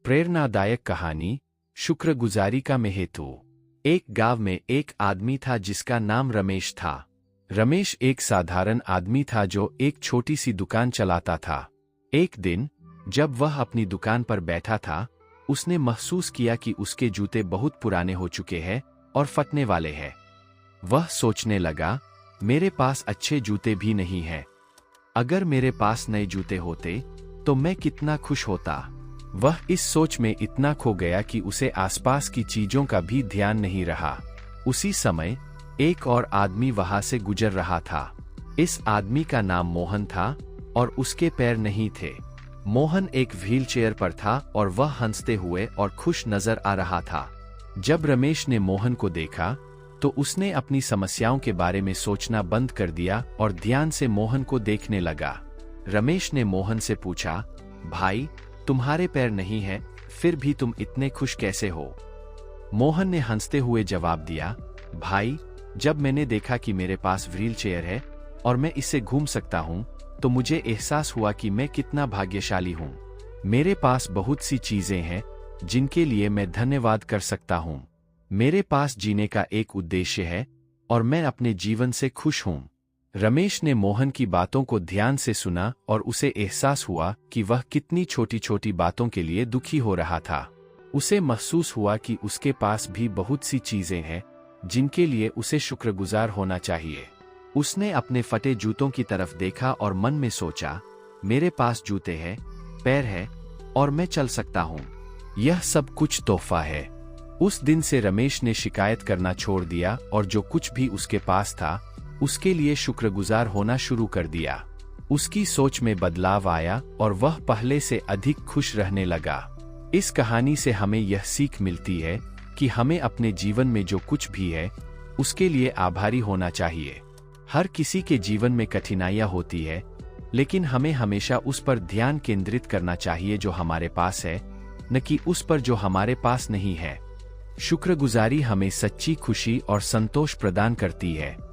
प्रेरणादायक कहानी शुक्रगुजारी का महत्व। एक गांव में एक आदमी था जिसका नाम रमेश था। रमेश एक साधारण आदमी था जो एक छोटी सी दुकान चलाता था। एक दिन जब वह अपनी दुकान पर बैठा था, उसने महसूस किया कि उसके जूते बहुत पुराने हो चुके हैं और फटने वाले हैं। वह सोचने लगा, मेरे पास अच्छे जूते भी नहीं हैं। अगर मेरे पास नए जूते होते तो मैं कितना खुश होता। वह इस सोच में इतना खो गया कि उसे आसपास की चीजों का भी ध्यान नहीं रहा। उसी समय एक और आदमी वहां से गुजर रहा था। इस आदमी का नाम मोहन था और उसके पैर नहीं थे। मोहन एक व्हीलचेयर पर था और वह हंसते हुए और खुश नजर आ रहा था। जब रमेश ने मोहन को देखा तो उसने अपनी समस्याओं के बारे में सोचना बंद कर दिया और ध्यान से मोहन को देखने लगा। रमेश ने मोहन से पूछा, भाई, तुम्हारे पैर नहीं हैं, फिर भी तुम इतने खुश कैसे हो? मोहन ने हंसते हुए जवाब दिया, भाई, जब मैंने देखा कि मेरे पास व्हीलचेयर है और मैं इससे घूम सकता हूं, तो मुझे एहसास हुआ कि मैं कितना भाग्यशाली हूं। मेरे पास बहुत सी चीजें हैं जिनके लिए मैं धन्यवाद कर सकता हूं। मेरे पास जीने का एक उद्देश्य है और मैं अपने जीवन से खुश हूं। रमेश ने मोहन की बातों को ध्यान से सुना और उसे एहसास हुआ कि वह कितनी छोटी छोटी बातों के लिए दुखी हो रहा था। उसे महसूस हुआ कि उसके पास भी बहुत सी चीजें हैं जिनके लिए उसे शुक्रगुजार होना चाहिए। उसने अपने फटे जूतों की तरफ देखा और मन में सोचा, मेरे पास जूते हैं, पैर है और मैं चल सकता हूँ। यह सब कुछ तोहफा है। उस दिन से रमेश ने शिकायत करना छोड़ दिया और जो कुछ भी उसके पास था उसके लिए शुक्रगुजार होना शुरू कर दिया। उसकी सोच में बदलाव आया और वह पहले से अधिक खुश रहने लगा। इस कहानी से हमें यह सीख मिलती है कि हमें अपने जीवन में जो कुछ भी है उसके लिए आभारी होना चाहिए। हर किसी के जीवन में कठिनाइयां होती है, लेकिन हमें हमेशा उस पर ध्यान केंद्रित करना चाहिए जो हमारे पास है, न कि उस पर जो हमारे पास नहीं है। शुक्रगुजारी हमें सच्ची खुशी और संतोष प्रदान करती है।